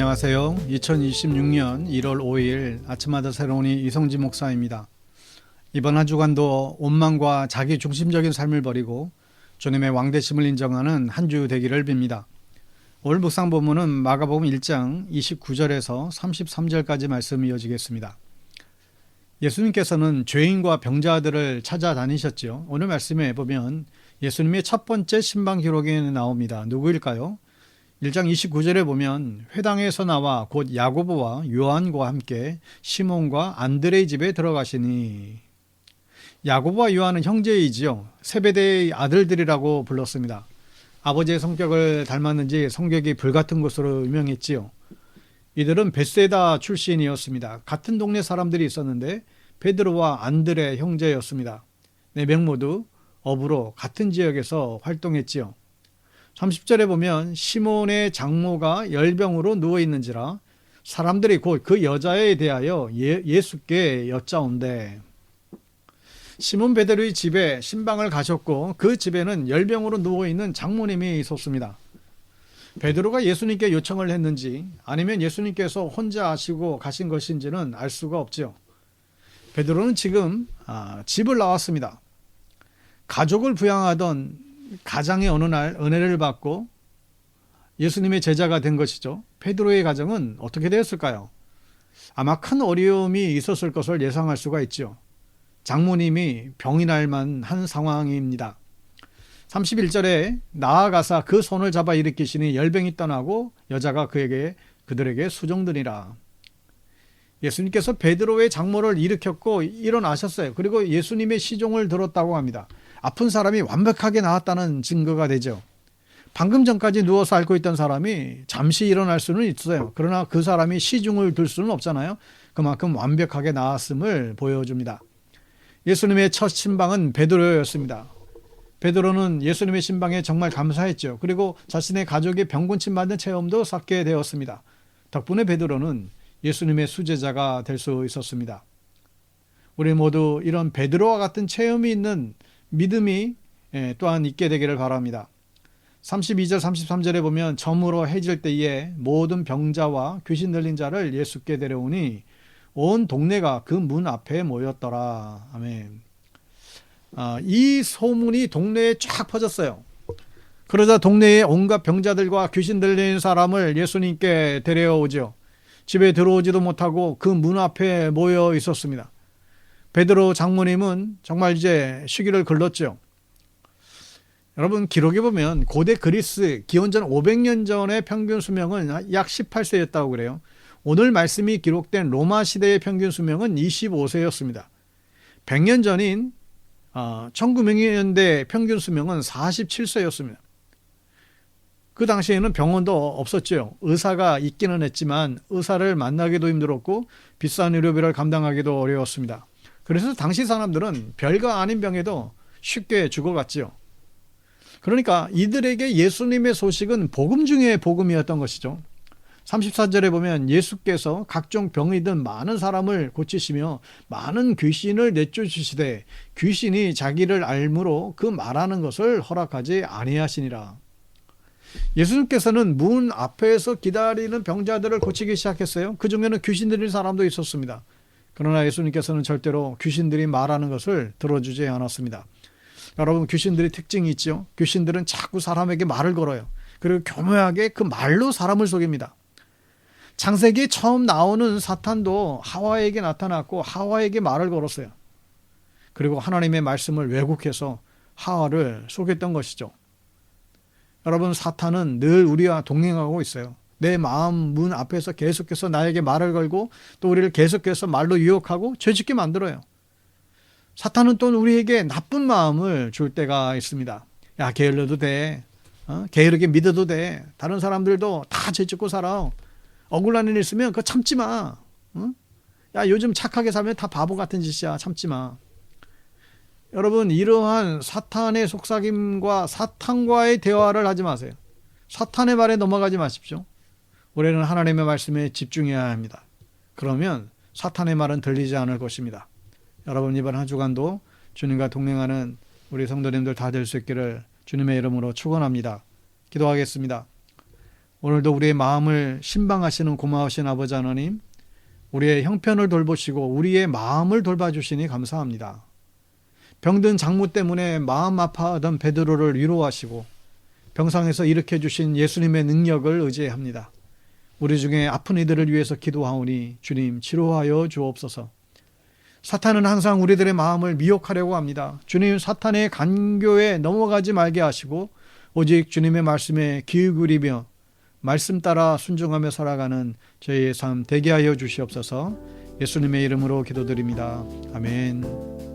안녕하세요. 2026년 1월 5일 아침마다 새로운이 이성지 목사입니다. 이번 한 주간도 원망과 자기 중심적인 삶을 버리고 주님의 왕되심을 인정하는 한 주 되기를 빕니다. 오늘 묵상 본문은 마가복음 1장 29절에서 33절까지 말씀이 이어지겠습니다. 예수님께서는 죄인과 병자들을 찾아다니셨지요. 오늘 말씀에 보면 예수님의 첫 번째 신방 기록에 나옵니다. 누구일까요? 1장 29절에 보면 회당에서 나와 곧 야고보와 요한과 함께 시몬과 안드레의 집에 들어가시니, 야고보와 요한은 형제이지요. 세베대의 아들들이라고 불렀습니다. 아버지의 성격을 닮았는지 성격이 불같은 것으로 유명했지요. 이들은 벳세다 출신이었습니다. 같은 동네 사람들이 있었는데 베드로와 안드레 형제였습니다. 네 명 모두 업으로 같은 지역에서 활동했지요. 30절에 보면 시몬의 장모가 열병으로 누워있는지라 사람들이 곧 그 여자에 대하여 예수께 여짜온대. 시몬 베드로의 집에 신방을 가셨고 그 집에는 열병으로 누워있는 장모님이 있었습니다. 베드로가 예수님께 요청을 했는지 아니면 예수님께서 혼자 하시고 가신 것인지는 알 수가 없죠. 베드로는 지금 집을 나왔습니다. 가족을 부양하던 가장의 어느 날 은혜를 받고 예수님의 제자가 된 것이죠. 베드로의 가정은 어떻게 되었을까요? 아마 큰 어려움이 있었을 것을 예상할 수가 있죠. 장모님이 병이 날 만한 상황입니다. 31절에 나아가사 그 손을 잡아 일으키시니 열병이 떠나고 여자가 그들에게 수종드니라. 예수님께서 베드로의 장모를 일으켰고 일어나셨어요. 그리고 예수님의 시종을 들었다고 합니다. 아픈 사람이 완벽하게 나았다는 증거가 되죠. 방금 전까지 누워서 앓고 있던 사람이 잠시 일어날 수는 있어요. 그러나 그 사람이 시중을 들 수는 없잖아요. 그만큼 완벽하게 나았음을 보여줍니다. 예수님의 첫 신방은 베드로였습니다. 베드로는 예수님의 신방에 정말 감사했죠. 그리고 자신의 가족의 병곤침 받는 체험도 쌓게 되었습니다. 덕분에 베드로는 예수님의 수제자가 될 수 있었습니다. 우리 모두 이런 베드로와 같은 체험이 있는 믿음이 또한 있게 되기를 바랍니다. 32절 33절에 보면 저물어 해질 때에 모든 병자와 귀신 들린 자를 예수께 데려오니 온 동네가 그 문 앞에 모였더라. 아멘. 이 소문이 동네에 쫙 퍼졌어요. 그러자 동네에 온갖 병자들과 귀신 들린 사람을 예수님께 데려오죠. 집에 들어오지도 못하고 그 문 앞에 모여 있었습니다. 베드로 장모님은 정말 이제 시기를 글렀죠. 여러분, 기록에 보면 고대 그리스 기원전 500년 전의 평균 수명은 약 18세였다고 그래요. 오늘 말씀이 기록된 로마 시대의 평균 수명은 25세였습니다. 100년 전인 1900년대 평균 수명은 47세였습니다. 그 당시에는 병원도 없었죠. 의사가 있기는 했지만 의사를 만나기도 힘들었고 비싼 의료비를 감당하기도 어려웠습니다. 그래서 당시 사람들은 별거 아닌 병에도 쉽게 죽어갔지요. 그러니까 이들에게 예수님의 소식은 복음 중에 복음이었던 것이죠. 34절에 보면 예수께서 각종 병이든 많은 사람을 고치시며 많은 귀신을 내쫓으시되 귀신이 자기를 알므로 그 말하는 것을 허락하지 아니하시니라. 예수님께서는 문 앞에서 기다리는 병자들을 고치기 시작했어요. 그 중에는 귀신 들린 사람도 있었습니다. 그러나 예수님께서는 절대로 귀신들이 말하는 것을 들어주지 않았습니다. 여러분, 귀신들의 특징이 있죠. 귀신들은 자꾸 사람에게 말을 걸어요. 그리고 교묘하게 그 말로 사람을 속입니다. 창세기에 처음 나오는 사탄도 하와에게 나타났고 하와에게 말을 걸었어요. 그리고 하나님의 말씀을 왜곡해서 하와를 속였던 것이죠. 여러분, 사탄은 늘 우리와 동행하고 있어요. 내 마음 문 앞에서 계속해서 나에게 말을 걸고 또 우리를 계속해서 말로 유혹하고 죄짓게 만들어요. 사탄은 또 우리에게 나쁜 마음을 줄 때가 있습니다. 야, 게을러도 돼. 게으르게 믿어도 돼. 다른 사람들도 다 죄짓고 살아. 억울한 일 있으면 그거 참지 마. 야, 요즘 착하게 살면 다 바보 같은 짓이야. 참지 마. 여러분, 이러한 사탄의 속삭임과 사탄과의 대화를 하지 마세요. 사탄의 말에 넘어가지 마십시오. 우리는 하나님의 말씀에 집중해야 합니다. 그러면 사탄의 말은 들리지 않을 것입니다. 여러분, 이번 한 주간도 주님과 동행하는 우리 성도님들 다 될 수 있기를 주님의 이름으로 축원합니다. 기도하겠습니다. 오늘도 우리의 마음을 신방하시는 고마우신 아버지 하나님, 우리의 형편을 돌보시고 우리의 마음을 돌봐주시니 감사합니다. 병든 장모 때문에 마음 아파하던 베드로를 위로하시고 병상에서 일으켜 주신 예수님의 능력을 의지합니다. 우리 중에 아픈 이들을 위해서 기도하오니 주님 치료하여 주옵소서. 사탄은 항상 우리들의 마음을 미혹하려고 합니다. 주님, 사탄의 간교에 넘어가지 말게 하시고 오직 주님의 말씀에 귀 기울이며 말씀 따라 순종하며 살아가는 저희의 삶 되게 하여 주시옵소서. 예수님의 이름으로 기도드립니다. 아멘.